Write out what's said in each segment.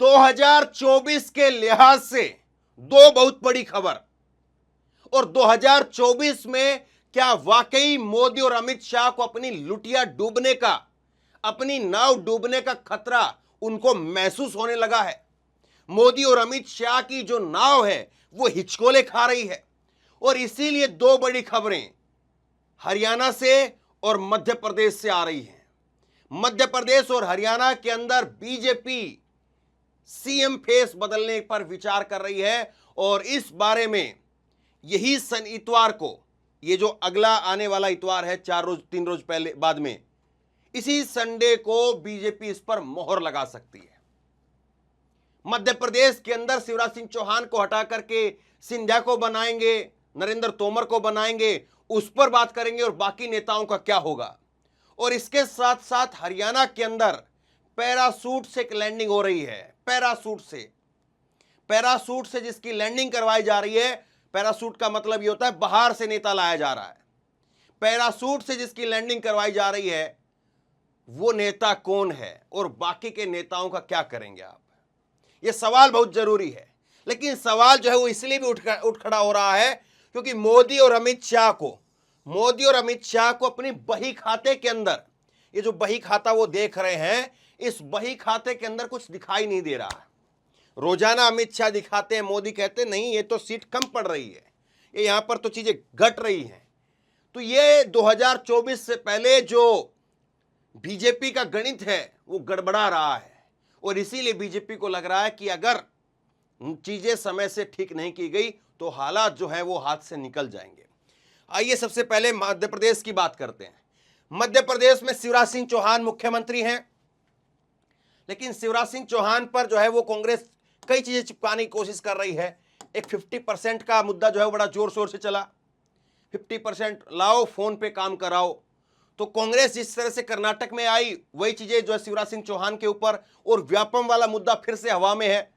2024 के लिहाज से दो बहुत बड़ी खबर। और 2024 में क्या वाकई मोदी और अमित शाह को अपनी लुटिया डूबने का, अपनी नाव डूबने का खतरा उनको महसूस होने लगा है? मोदी और अमित शाह की जो नाव है वो हिचकोले खा रही है। और इसीलिए दो बड़ी खबरें हरियाणा से और मध्य प्रदेश से आ रही हैं। मध्य प्रदेश और हरियाणा के अंदर बीजेपी सीएम फेस बदलने पर विचार कर रही है। और इस बारे में यही इतवार को, ये जो अगला आने वाला इतवार है, 3 रोज पहले बाद में, इसी संडे को बीजेपी इस पर मोहर लगा सकती है। मध्य प्रदेश के अंदर शिवराज सिंह चौहान को हटा करके सिंधिया को बनाएंगे, नरेंद्र तोमर को बनाएंगे, उस पर बात करेंगे और बाकी नेताओं का क्या होगा। और इसके साथ साथ हरियाणा के अंदर पैरासूट से एक लैंडिंग हो रही है। पैरासूट से जिसकी लैंडिंग करवाई जा रही है, पैरासूट का मतलब यह होता है बाहर से नेता लाया जा रहा है। पैरासूट से जिसकी लैंडिंग करवाई जा रही है वो नेता कौन है और बाकी के नेताओं का क्या करेंगे आप? यह सवाल बहुत जरूरी है। लेकिन सवाल जो है वो इसलिए भी उठ खड़ा हो रहा है क्योंकि मोदी और अमित शाह को अपनी बही खाते के अंदर, ये जो बही खाता वो देख रहे हैं, इस बही खाते के अंदर कुछ दिखाई नहीं दे रहा है। रोजाना अमित शाह दिखाते हैं, मोदी कहते नहीं ये तो सीट कम पड़ रही है, ये यहां पर तो चीजें घट रही हैं। तो ये 2024 से पहले जो बीजेपी का गणित है वो गड़बड़ा रहा है। और इसीलिए बीजेपी को लग रहा है कि अगर चीजें समय से ठीक नहीं की गई तो हालात जो है वो हाथ से निकल जाएंगे। आइए सबसे पहले मध्य प्रदेश की बात करते हैं। मध्य प्रदेश में शिवराज सिंह चौहान मुख्यमंत्री हैं, लेकिन शिवराज सिंह चौहान पर जो है वो कांग्रेस कई चीजें चिपकाने की कोशिश कर रही है। एक 50% का मुद्दा जो है वो बड़ा जोर शोर से चला, 50% लाओ, फोन पे काम कराओ। तो कांग्रेस जिस तरह से कर्नाटक में आई वही चीजें जो है शिवराज सिंह चौहान के ऊपर, और व्यापम वाला मुद्दा फिर से हवा में है।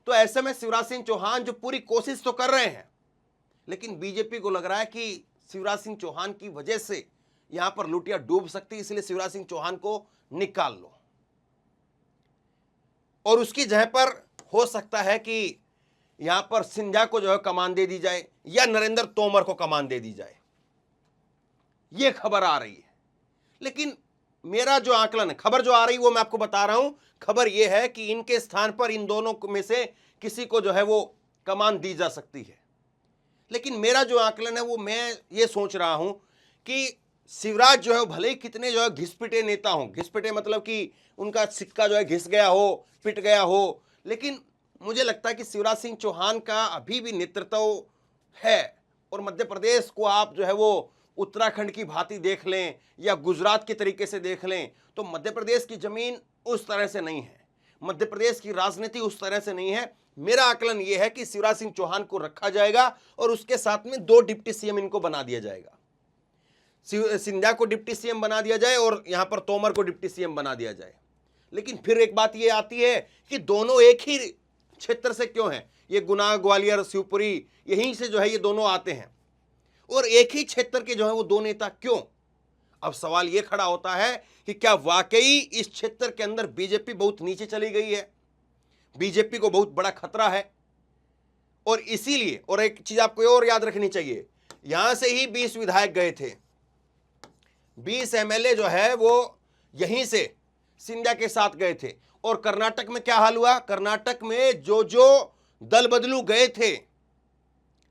तो ऐसे में शिवराज सिंह चौहान जो पूरी कोशिश तो कर रहे हैं, लेकिन बीजेपी को लग रहा है कि शिवराज सिंह चौहान की वजह से यहां पर लुटिया डूब सकती है, इसलिए शिवराज सिंह चौहान को निकाल लो और उसकी जगह पर हो सकता है कि यहां पर सिंधिया को जो है कमान दे दी जाए या नरेंद्र तोमर को कमान दे दी जाए। यह खबर आ रही है। लेकिन मेरा जो आकलन है, खबर जो आ रही है वो मैं आपको बता रहा हूं। खबर यह है कि इनके स्थान पर इन दोनों में से किसी को जो है वो कमान दी जा सकती है। लेकिन मेरा जो आकलन है वो मैं ये सोच रहा हूं कि शिवराज जो है भले ही कितने जो है घिसपिटे नेता हों, घिसपिटे मतलब कि उनका सिक्का जो है घिस गया हो, पिट गया हो, लेकिन मुझे लगता है कि शिवराज सिंह चौहान का अभी भी नेतृत्व है। और मध्य प्रदेश को आप जो है वो उत्तराखंड की भांति देख लें या गुजरात के तरीके से देख लें तो मध्य प्रदेश की जमीन उस तरह से नहीं है, मध्य प्रदेश की राजनीति उस तरह से नहीं है। मेरा आकलन यह है कि शिवराज सिंह चौहान को रखा जाएगा और उसके साथ में 2 डिप्टी सीएम इनको बना दिया जाएगा। सिंधिया को डिप्टी सीएम बना दिया जाए और यहां पर तोमर को डिप्टी सीएम बना दिया जाए। लेकिन फिर एक बात यह आती है कि दोनों एक ही क्षेत्र से क्यों हैं? ये गुना, ग्वालियर, शिवपुरी, यहीं से जो है ये दोनों आते हैं और एक ही क्षेत्र के जो है वो दो नेता क्यों? अब सवाल ये खड़ा होता है कि क्या वाकई इस क्षेत्र के अंदर बीजेपी बहुत नीचे चली गई है, बीजेपी को बहुत बड़ा खतरा है। और इसीलिए, और एक चीज आपको और याद रखनी चाहिए, यहां से ही 20 विधायक गए थे, 20 एमएलए जो है वो यहीं से सिंधिया के साथ गए थे। और कर्नाटक में क्या हाल हुआ? कर्नाटक में जो दल बदलू गए थे,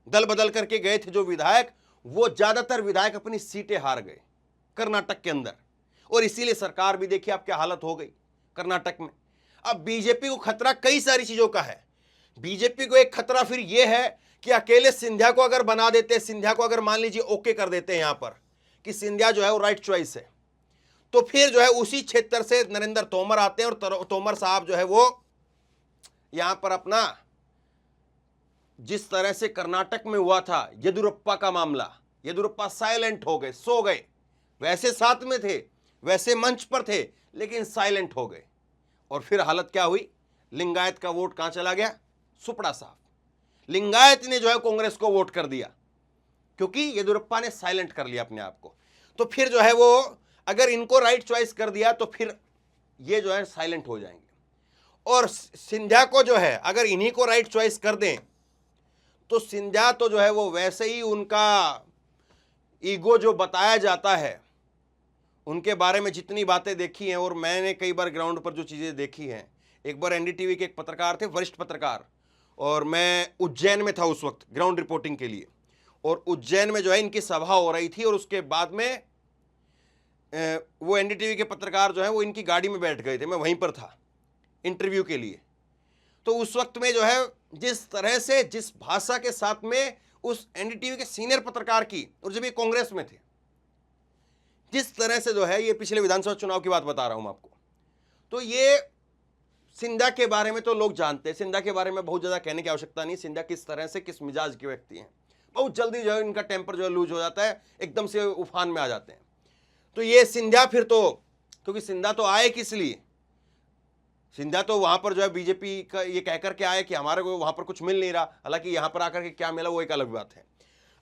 दल बदल करके गए थे जो विधायक, वो ज्यादातर विधायक अपनी सीटें हार गए कर्नाटक के अंदर। और इसीलिए सरकार भी देखिए आप क्या हालत हो गई कर्नाटक में। अब बीजेपी को खतरा कई सारी चीजों का है। बीजेपी को एक खतरा फिर यह है कि अकेले सिंधिया को अगर बना देते, सिंधिया को अगर मान लीजिए ओके कर देते हैं यहां पर कि सिंधिया जो है वो राइट चॉइस है, तो फिर जो है उसी क्षेत्र से नरेंद्र तोमर आते हैं और तोमर साहब जो है वो यहां पर अपना, जिस तरह से कर्नाटक में हुआ था येदियुरप्पा का मामला, येदियुरप्पा साइलेंट हो गए, सो गए, वैसे साथ में थे, वैसे मंच पर थे, लेकिन साइलेंट हो गए। और फिर हालत क्या हुई? लिंगायत का वोट कहां चला गया? सुपड़ा साहब, लिंगायत ने जो है कांग्रेस को वोट कर दिया क्योंकि येदियुरप्पा ने साइलेंट कर लिया अपने आप को। तो फिर जो है वो अगर इनको राइट चॉइस कर दिया तो फिर ये जो है साइलेंट हो जाएंगे। और सिंधिया को जो है अगर इन्हीं को राइट चॉइस कर दें तो सिंधिया तो जो है वो वैसे ही उनका ईगो जो बताया जाता है, उनके बारे में जितनी बातें देखी हैं और मैंने कई बार ग्राउंड पर जो चीज़ें देखी हैं, एक बार एनडीटीवी के एक पत्रकार थे, वरिष्ठ पत्रकार, और मैं उज्जैन में था उस वक्त ग्राउंड रिपोर्टिंग के लिए, और उज्जैन में जो है इनकी सभा हो रही थी और उसके बाद में वो एनडीटीवी के पत्रकार जो है वो इनकी गाड़ी में बैठ गए थे, मैं वहीं पर था इंटरव्यू के लिए। तो उस वक्त में जो है जिस तरह से जिस भाषा के साथ में उस एनडीटीवी के सीनियर पत्रकार की, और जब ये कांग्रेस में थे, जिस तरह से जो है, ये पिछले विधानसभा चुनाव की बात बता रहा हूं मैं आपको, तो ये सिंधिया के बारे में तो लोग जानते हैं, सिंधिया के बारे में बहुत ज़्यादा कहने की आवश्यकता नहीं। सिंधिया किस तरह से किस मिजाज के व्यक्ति हैं, बहुत जल्दी जो है इनका टेम्पर जो है लूज हो जाता है, एकदम से उफान में आ जाते हैं। तो ये सिंधिया फिर तो, क्योंकि सिंधिया तो आए किस लिए, सिंधिया तो वहां पर जो है बीजेपी का ये कहकर के आए कि हमारे को वहां पर कुछ मिल नहीं रहा, हालांकि यहां पर आकर के क्या मिला वो एक अलग बात है।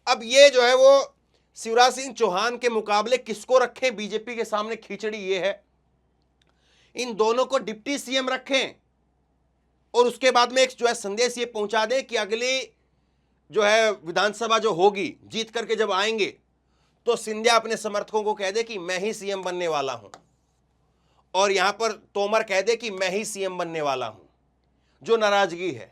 अब ये जो है वो शिवराज सिंह चौहान के मुकाबले किसको रखें बीजेपी के सामने, खिचड़ी ये है, इन दोनों को डिप्टी सीएम रखें और उसके बाद में एक जो है संदेश ये पहुंचा दें कि अगली जो है विधानसभा जो होगी, जीत करके जब आएंगे तो सिंधिया अपने समर्थकों को कह दे कि मैं ही सीएम बनने वाला हूं, और यहां पर तोमर कह दे कि मैं ही सीएम बनने वाला हूं, जो नाराजगी है।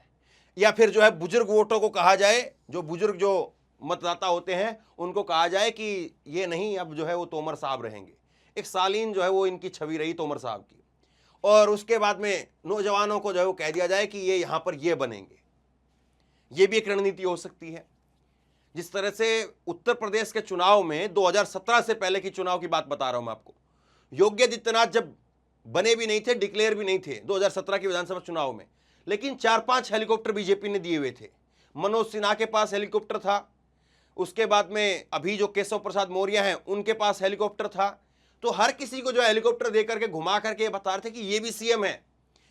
या फिर जो है बुजुर्ग वोटों को कहा जाए, जो बुजुर्ग जो मतदाता होते हैं उनको कहा जाए कि ये नहीं, अब जो है वो तोमर साहब रहेंगे। एक सालीन जो है वो इनकी छवि रही तोमर साहब की, और उसके बाद में नौजवानों को जो है वो कह दिया जाए कि ये यहां पर ये बनेंगे। ये भी एक रणनीति हो सकती है। जिस तरह से उत्तर प्रदेश के चुनाव में 2017 से पहले की चुनाव की बात बता रहा हूं मैं आपको, योगी आदित्यनाथ जब बने भी नहीं थे, डिक्लेयर भी नहीं थे 2017 के विधानसभा चुनाव में, लेकिन 4-5 हेलीकॉप्टर बीजेपी ने दिए हुए थे। मनोज सिन्हा के पास हेलीकॉप्टर था, उसके बाद में अभी जो केशव प्रसाद मौर्य हैं उनके पास हेलीकॉप्टर था। तो हर किसी को जो हेलीकॉप्टर दे करके घुमा करके बता रहे थे कि ये भी सीएम है,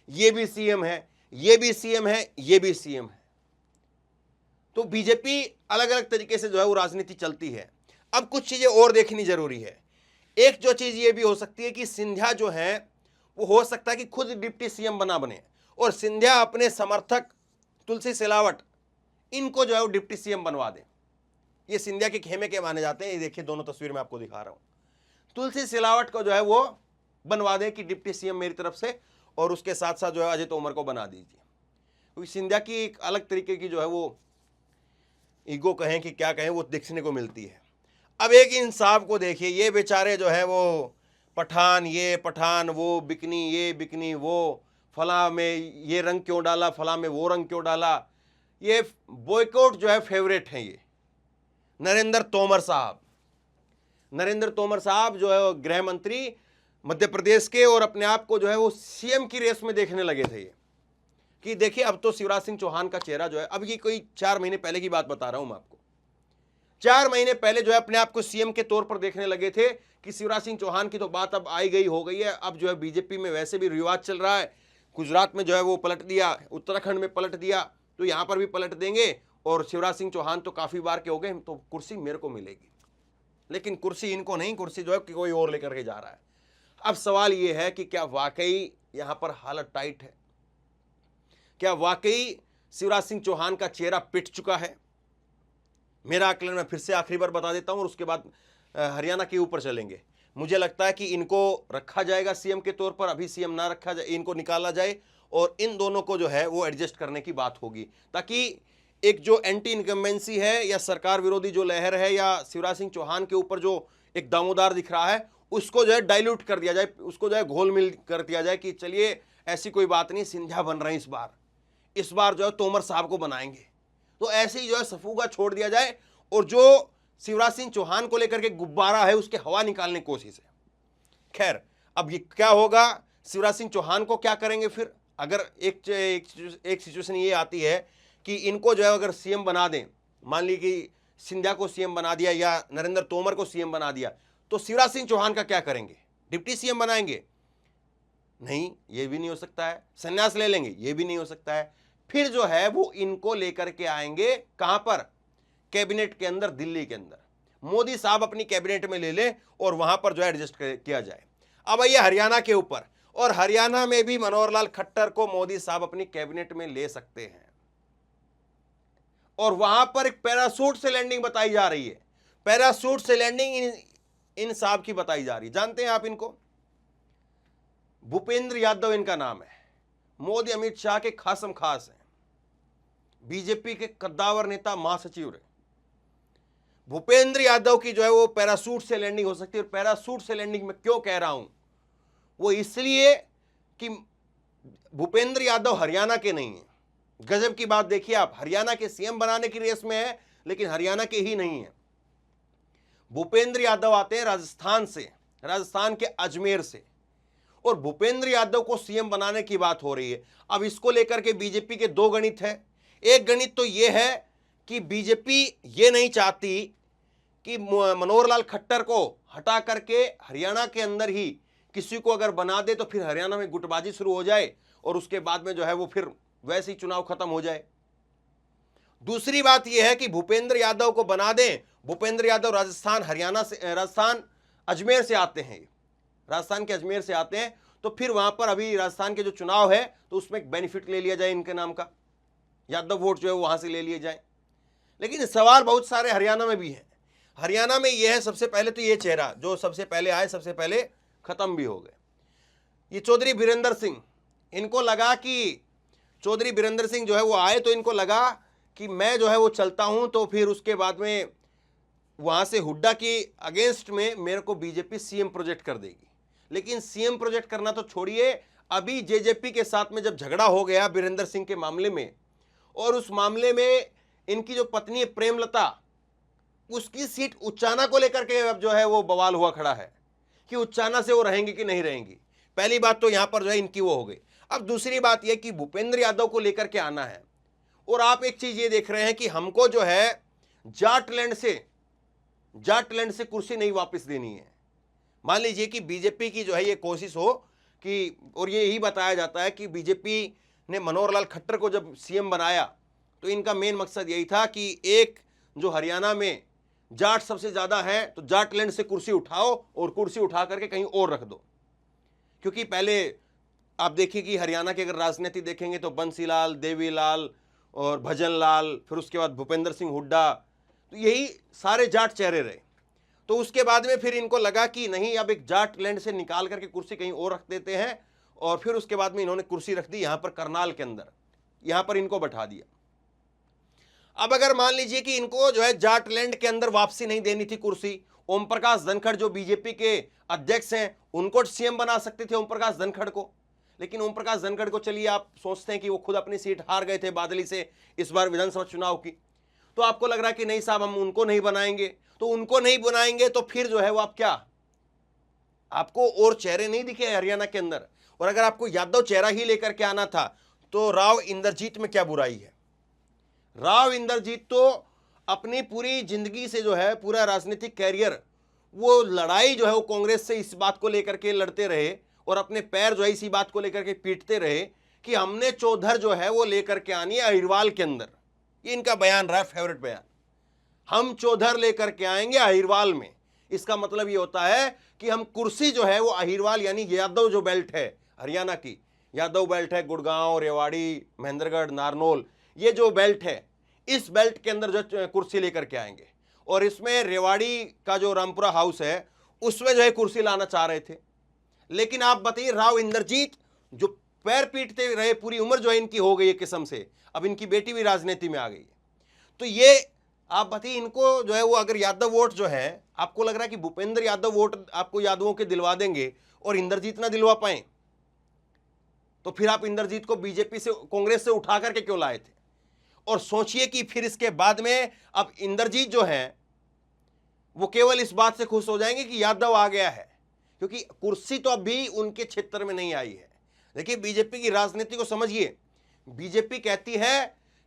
ये भी सीएम है, ये भी सीएम है, ये भी सीएम है। तो बीजेपी अलग अलग तरीके से जो है वो राजनीति चलती है। अब कुछ चीजें और देखनी जरूरी है। एक जो चीज ये भी हो सकती है कि सिंधिया जो है वो हो सकता है कि खुद डिप्टी सीएम बने, और सिंधिया अपने समर्थक तुलसी सिलावट इनको जो है वो डिप्टी सीएम बनवा दें। ये सिंधिया के खेमे के माने जाते हैं। ये देखिए दोनों तस्वीर में आपको दिखा रहा हूं। तुलसी सिलावट को जो है वो बनवा दें कि डिप्टी सीएम मेरी तरफ से, और उसके साथ साथ जो है अजय तोमर को बना दीजिए। क्योंकि सिंधिया की एक अलग तरीके की जो है वो ईगो कहें कि क्या कहें वो देखने को मिलती है। अब एक इन साहब को देखिए, ये बेचारे जो है वो पठान ये पठान, वो बिकनी ये बिकनी वो, फला में ये रंग क्यों डाला, फला में वो रंग क्यों डाला। ये बॉयकॉट जो है फेवरेट हैं ये नरेंद्र तोमर साहब। नरेंद्र तोमर साहब जो है गृह मंत्री मध्य प्रदेश के, और अपने आप को जो है वो सीएम की रेस में देखने लगे थे ये, कि देखिए अब तो शिवराज सिंह चौहान का चेहरा जो है, अब ये कोई 4 महीने पहले की बात बता रहा हूं मैं आपको, 4 महीने पहले जो है अपने आप को सीएम के तौर पर देखने लगे थे कि शिवराज सिंह चौहान की तो बात अब आई गई हो गई है। अब जो है बीजेपी में वैसे भी रिवाज चल रहा है, गुजरात में जो है वो पलट दिया, उत्तराखंड में पलट दिया, तो यहां पर भी पलट देंगे, और शिवराज सिंह चौहान तो काफी बार के हो गए, तो कुर्सी मेरे को मिलेगी। लेकिन कुर्सी इनको नहीं, कुर्सी जो है कोई और लेकर के जा रहा है। अब सवाल यह है कि क्या वाकई यहां पर हालत टाइट है, क्या वाकई शिवराज सिंह चौहान का चेहरा पिट चुका है। मेरा आकलन मैं फिर से आखिरी बार बता देता हूं और उसके बाद हरियाणा के ऊपर चलेंगे। मुझे लगता है कि इनको रखा जाएगा सीएम के तौर पर, अभी सीएम ना रखा जाए, इनको निकाला जाए, और इन दोनों को जो है वो एडजस्ट करने की बात होगी, ताकि एक जो एंटी इनकम्बेंसी है या सरकार विरोधी जो लहर है या शिवराज सिंह चौहान के ऊपर जो एक दामोदार दिख रहा है, उसको जो है डाइल्यूट कर दिया जाए, उसको जो है घोल मिल कर दिया जाए कि चलिए ऐसी कोई बात नहीं, सिंधिया बन रहे हैं इस बार जो है तोमर साहब को बनाएंगे। तो ऐसे ही जो है सफूगा छोड़ दिया जाए, और जो शिवराज सिंह चौहान को लेकर के गुब्बारा है उसके हवा निकालने की कोशिश है। खैर अब ये क्या होगा, शिवराज सिंह चौहान को क्या करेंगे फिर, अगर एक सिचुएशन ये आती है कि इनको जो है अगर सीएम बना दें, मान ली कि सिंधिया को सीएम बना दिया या नरेंद्र तोमर को सीएम बना दिया, तो शिवराज सिंह चौहान का क्या करेंगे, डिप्टी सीएम बनाएंगे? नहीं, ये भी नहीं हो सकता है। संन्यास ले लेंगे? ये भी नहीं हो सकता है। फिर जो है वो इनको लेकर के आएंगे कहां पर, कैबिनेट के अंदर, दिल्ली के अंदर। मोदी साहब अपनी कैबिनेट में ले ले और वहां पर जो है एडजस्ट किया जाए। अब आइए हरियाणा के ऊपर, और हरियाणा में भी मनोहर लाल खट्टर को मोदी साहब अपनी कैबिनेट में ले सकते हैं। और वहां पर एक पैरासूट से लैंडिंग बताई जा रही है, पैरासूट से लैंडिंग इन साहब की बताई जा रही है। जानते हैं आप इनको? भूपेंद्र यादव इनका नाम है, मोदी अमित शाह के खासम खास हैं, बीजेपी के कद्दावर नेता, महासचिव रहे। भूपेंद्र यादव की जो है वो पैरासूट से लैंडिंग हो सकती है। और पैरासूट से लैंडिंग में क्यों कह रहा हूं, वो इसलिए कि भूपेंद्र यादव हरियाणा के नहीं है। गजब की बात देखिए आप, हरियाणा के सीएम बनाने की रेस में है, लेकिन हरियाणा के ही नहीं है। भूपेंद्र यादव आते हैं राजस्थान से, राजस्थान के अजमेर से, और भूपेंद्र यादव को सीएम बनाने की बात हो रही है। अब इसको लेकर के बीजेपी के दो गणित है। एक गणित तो यह है कि बीजेपी ये नहीं चाहती कि मनोहर लाल खट्टर को हटा करके हरियाणा के अंदर ही किसी को अगर बना दे तो फिर हरियाणा में गुटबाजी शुरू हो जाए और उसके बाद में जो है वो फिर वैसे ही चुनाव खत्म हो जाए। दूसरी बात यह है कि भूपेंद्र यादव को बना दें। भूपेंद्र यादव राजस्थान, हरियाणा से, राजस्थान अजमेर से आते हैं, राजस्थान के अजमेर से आते हैं, तो फिर वहां पर अभी राजस्थान के जो चुनाव है तो उसमें एक बेनिफिट ले लिया जाए, इनके नाम का यादव वोट जो है वहां से ले लिए जाए। लेकिन सवाल बहुत सारे हरियाणा में भी हैं। हरियाणा में यह है, सबसे पहले तो ये चेहरा जो सबसे पहले आए सबसे पहले खत्म भी हो गए, ये चौधरी बीरेंद्र सिंह। इनको लगा कि चौधरी बीरेंद्र सिंह जो है वो आए तो इनको लगा कि मैं जो है वो चलता हूं तो फिर उसके बाद में वहां से हुड्डा के अगेंस्ट में मेरे को बीजेपी सीएम प्रोजेक्ट कर देगी। लेकिन सीएम प्रोजेक्ट करना तो छोड़िए, अभी जेजेपी के साथ में जब झगड़ा हो गया बीरेंद्र सिंह के मामले में, और उस मामले में इनकी जो पत्नी है प्रेमलता, उसकी सीट उच्चाना को लेकर के अब जो है वो बवाल हुआ खड़ा है कि उच्चाना से वो रहेंगी कि नहीं रहेंगी। पहली बात तो यहां पर जो है इनकी वो हो गई। अब दूसरी बात यह कि भूपेंद्र यादव को लेकर के आना है, और आप एक चीज ये देख रहे हैं कि हमको जो है जाटलैंड से कुर्सी नहीं वापस देनी है। मान लीजिए कि बीजेपी की जो है ये कोशिश हो कि, और ये ही बताया जाता है कि बीजेपी ने मनोहर लाल खट्टर को जब सीएम बनाया तो इनका मेन मकसद यही था कि एक जो हरियाणा में जाट सबसे ज्यादा है तो जाटलैंड से कुर्सी उठाओ और कुर्सी उठा करके कहीं और रख दो। क्योंकि पहले आप देखिए कि हरियाणा की अगर राजनीति देखेंगे तो बंसीलाल, देवीलाल और भजन लाल, फिर उसके बाद भूपेंद्र सिंह हुड्डा, तो यही सारे जाट चेहरे रहे। तो उसके बाद में फिर इनको लगा कि नहीं, अब एक जाटलैंड से निकाल करके कुर्सी कहीं और रख देते हैं, और फिर उसके बाद में इन्होंने कुर्सी रख दी यहां पर करनाल के अंदर, यहां पर इनको बैठा दिया। अब अगर मान लीजिए कि इनको जो है जाटलैंड के अंदर वापसी नहीं देनी थी कुर्सी, ओम प्रकाश धनखड़ जो बीजेपी के अध्यक्ष हैं उनको सीएम बना सकते थे, ओम प्रकाश धनखड़ को। लेकिन ओम प्रकाश धनखड़ को, चलिए आप सोचते हैं कि वो खुद अपनी सीट हार गए थे बादली से इस बार विधानसभा चुनाव की, तो आपको लग रहा है कि नहीं साहब हम उनको नहीं बनाएंगे। तो उनको नहीं बनाएंगे तो फिर जो है वो आप क्या, आपको और चेहरे नहीं दिखे हरियाणा के अंदर। और अगर आपको यादव चेहरा ही लेकर के आना था तो राव इंद्रजीत में क्या बुराई है? राव इंद्रजीत तो अपनी पूरी जिंदगी से जो है पूरा राजनीतिक कैरियर, वो लड़ाई जो है वो कांग्रेस से इस बात को लेकर के लड़ते रहे और अपने पैर जो है इसी बात को लेकर के पीटते रहे कि हमने चौधर जो है वो लेकर के आनी है अहिरवाल के अंदर। ये इनका बयान रहा, फेवरेट बयान, हम चौधर लेकर के आएंगे अहिरवाल में। इसका मतलब ये होता है कि हम कुर्सी जो है वो अहिरवाल यानी यादव जो बेल्ट है हरियाणा की, यादव बेल्ट है, गुड़गांव, रेवाड़ी, महेंद्रगढ़, नारनौल, ये जो बेल्ट है इस बेल्ट के अंदर जो कुर्सी लेकर के आएंगे। और इसमें रेवाड़ी का जो रामपुरा हाउस है उसमें जो है कुर्सी लाना चाह रहे थे। लेकिन आप बताइए, राव इंद्रजीत जो पैर पीटते रहे पूरी उम्र जो है इनकी हो गई है किस्म से, अब इनकी बेटी भी राजनीति में आ गई है। तो ये आप बताइए, इनको जो है वो अगर यादव वोट जो है, आपको लग रहा है कि भूपेंद्र यादव वोट आपको यादवों के दिलवा देंगे और इंद्रजीत ना दिलवा पाए, तो फिर आप इंद्रजीत को बीजेपी से, कांग्रेस से उठा करके क्यों लाए थे? और सोचिए कि फिर इसके बाद में अब इंद्रजीत जो है वो केवल इस बात से खुश हो जाएंगे कि यादव आ गया है, क्योंकि कुर्सी तो अभी उनके क्षेत्र में नहीं आई है। देखिए बीजेपी की राजनीति को समझिए, बीजेपी कहती है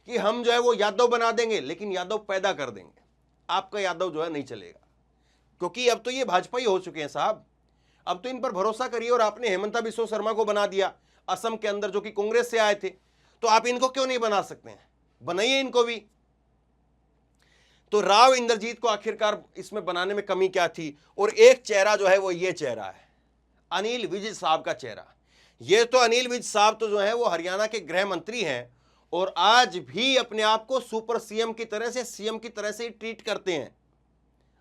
कि हम जो है वो यादव बना देंगे, लेकिन यादव पैदा कर देंगे, आपका यादव जो है नहीं चलेगा। क्योंकि अब तो ये भाजपा ही हो चुके हैं साहब, अब तो इन पर भरोसा करिए। और आपने हेमंता बिस्वा शर्मा को बना दिया असम के अंदर, जो कि कांग्रेस से आए थे, तो आप इनको क्यों नहीं बना सकते हैं? बनाइए इनको भी। तो राव इंद्रजीत को आखिरकार इसमें बनाने में कमी क्या थी? और एक चेहरा जो है वो ये चेहरा है, अनिल विज साहब का चेहरा। ये तो अनिल विज साहब तो जो है वो हरियाणा के गृह मंत्री हैं और आज भी अपने आप को सुपर सीएम की तरह से, सीएम की तरह से ही ट्रीट करते हैं।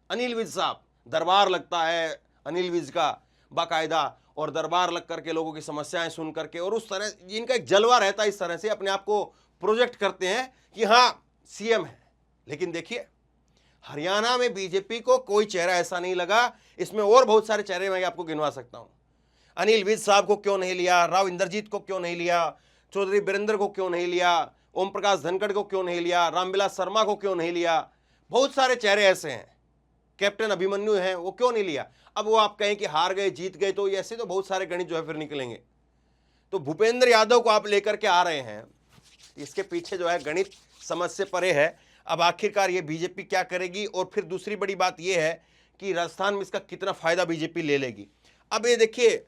अनिल विज साहब, दरबार लगता है अनिल विज का बाकायदा, और दरबार लग करके लोगों की समस्याएं सुन करके, और उस तरह जिनका एक जलवा रहता है, इस तरह से अपने आप को प्रोजेक्ट करते हैं कि हाँ सीएम है। लेकिन देखिए हरियाणा में बीजेपी को कोई चेहरा ऐसा नहीं लगा। इसमें और बहुत सारे चेहरे मैं आपको गिनवा सकता हूं। अनिल विज साहब को क्यों नहीं लिया, राव इंद्रजीत को क्यों नहीं लिया, चौधरी बीरेंद्र को क्यों नहीं लिया, ओम प्रकाश धनखड़ को क्यों नहीं लिया, रामविलास शर्मा को क्यों नहीं लिया। बहुत सारे चेहरे ऐसे हैं, कैप्टन अभिमन्यु हैं, वो क्यों नहीं लिया। अब वो आप कहें कि हार गए, जीत गए, तो ऐसे तो बहुत सारे गणित जो है फिर निकलेंगे। तो भूपेंद्र यादव को आप लेकर के आ रहे हैं, इसके पीछे जो है गणित समझ से परे है। अब आखिरकार ये बीजेपी क्या करेगी, और फिर दूसरी बड़ी बात ये है कि राजस्थान में इसका कितना फायदा बीजेपी ले लेगी। अब ये देखिए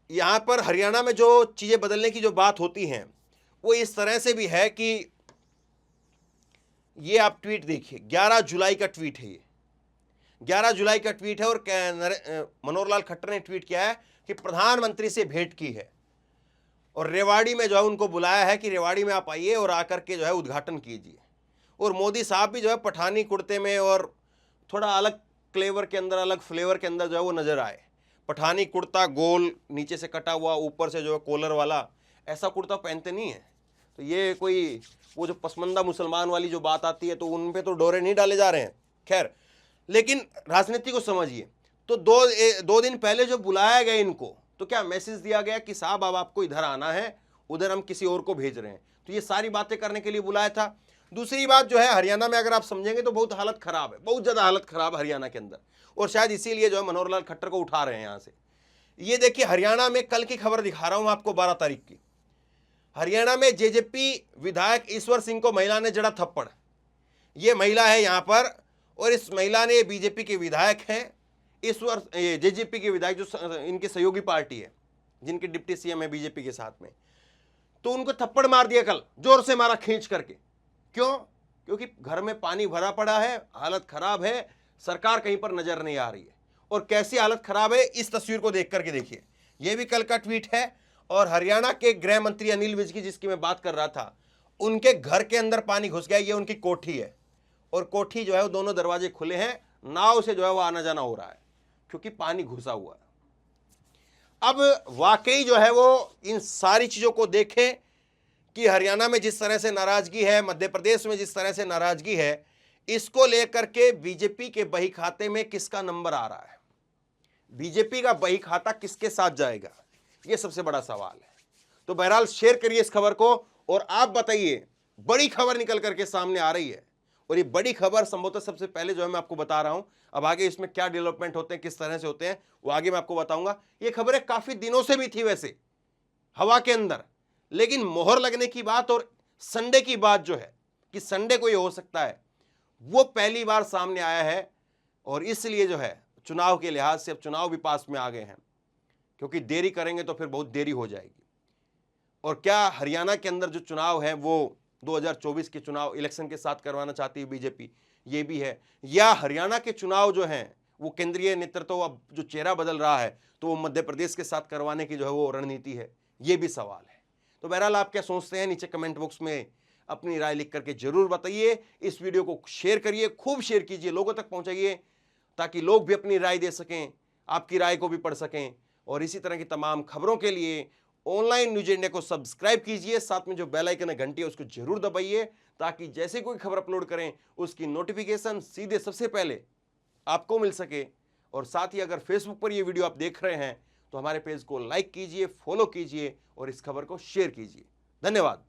यहाँ पर हरियाणा में जो चीजें बदलने की जो बात होती हैं वो इस तरह से भी है कि ये आप ट्वीट देखिए, 11 जुलाई का ट्वीट है, ये 11 जुलाई का ट्वीट है, और मनोहर लाल खट्टर ने ट्वीट किया है कि प्रधानमंत्री से भेंट की है और रेवाड़ी में जो है उनको बुलाया है कि रेवाड़ी में आप आइए और आकर के जो है उद्घाटन कीजिए। और मोदी साहब भी जो है पठानी कुर्ते में और थोड़ा अलग फ्लेवर के अंदर, अलग फ्लेवर के अंदर जो है वो नजर आए। पठानी कुर्ता, गोल नीचे से कटा हुआ, ऊपर से जो है कॉलर वाला, ऐसा कुर्ता पहनते नहीं है। तो ये कोई वो जो पसमंदा मुसलमान वाली जो बात आती है तो उन पे तो डोरे नहीं डाले जा रहे हैं। खैर, लेकिन राजनीति को समझिए, तो दो दिन पहले जो बुलाया गया इनको, तो क्या मैसेज दिया गया कि साहब अब आपको इधर आना है, उधर हम किसी और को भेज रहे हैं। तो ये सारी बातें करने के लिए बुलाया था। दूसरी बात जो है, हरियाणा में अगर आप समझेंगे तो बहुत हालत खराब है, बहुत ज्यादा हालत खराब हरियाणा के अंदर, और शायद इसीलिए जो है मनोहर लाल खट्टर को उठा रहे हैं यहां से। ये देखिए हरियाणा में कल की खबर दिखा रहा हूं आपको, 12 तारीख की। हरियाणा में जेजेपी विधायक ईश्वर सिंह को महिला ने जड़ा थप्पड़। ये महिला है यहां पर, और इस महिला ने, बीजेपी के विधायक हैं, ईश्वर जेजेपी के विधायक जो इनकी सहयोगी पार्टी है, जिनके डिप्टी सीएम है बीजेपी के साथ में, तो उनको थप्पड़ मार दिया कल, जोर से मारा खींच करके। क्यों? क्योंकि घर में पानी भरा पड़ा है, हालत खराब है, सरकार कहीं पर नजर नहीं आ रही है। और कैसी हालत खराब है इस तस्वीर को देख करके देखिए। यह भी कल का ट्वीट है, और हरियाणा के गृह मंत्री अनिल विज की, जिसकी मैं बात कर रहा था, उनके घर के अंदर पानी घुस गया। ये उनकी कोठी है, और कोठी जो है वो दोनों दरवाजे खुले हैं, नाव से जो है वो आना जाना हो रहा है क्योंकि पानी घुसा हुआ है। अब वाकई जो है वो इन सारी चीजों को देखें कि हरियाणा में जिस तरह से नाराजगी है, मध्य प्रदेश में जिस तरह से नाराजगी है, इसको लेकर के बीजेपी के बही खाते में किसका नंबर आ रहा है, बीजेपी का बही खाता किसके साथ जाएगा, यह सबसे बड़ा सवाल है। तो बहरहाल शेयर करिए इस खबर को, और आप बताइए, बड़ी खबर निकल करके सामने आ रही है, और ये बड़ी खबर संभवतः सबसे पहले जो है मैं आपको बता रहा हूं। अब आगे इसमें क्या डेवलपमेंट होते हैं, किस तरह से होते हैं, वो आगे मैं आपको बताऊंगा। ये खबरें काफी दिनों से भी थी वैसे हवा के अंदर, लेकिन मोहर लगने की बात और संडे की बात जो है कि संडे को ये हो सकता है, वो पहली बार सामने आया है। और इसलिए जो है चुनाव के लिहाज से अब चुनाव भी पास में आ गए हैं, क्योंकि देरी करेंगे तो फिर बहुत देरी हो जाएगी। और क्या हरियाणा के अंदर जो चुनाव है वो 2024 के चुनाव इलेक्शन के साथ करवाना चाहती है बीजेपी, ये भी है, या हरियाणा के चुनाव जो हैं वो केंद्रीय नेतृत्व अब जो चेहरा बदल रहा है तो वो मध्य प्रदेश के साथ करवाने की जो है वो रणनीति है, ये भी सवाल है। तो बहरहाल आप क्या सोचते हैं, नीचे कमेंट बॉक्स में अपनी राय लिख करके जरूर बताइए। इस वीडियो को शेयर करिए, खूब शेयर कीजिए, लोगों तक पहुंचाइए, ताकि लोग भी अपनी राय दे सकें, आपकी राय को भी पढ़ सकें। और इसी तरह की तमाम खबरों के लिए ऑनलाइन न्यूज इंडिया को सब्सक्राइब कीजिए, साथ में जो बेल आइकन है घंटी है उसको जरूर दबाइए, ताकि जैसे कोई खबर अपलोड करें उसकी नोटिफिकेशन सीधे सबसे पहले आपको मिल सके। और साथ ही अगर फेसबुक पर ये वीडियो आप देख रहे हैं तो हमारे पेज को लाइक कीजिए, फॉलो कीजिए और इस खबर को शेयर कीजिए। धन्यवाद।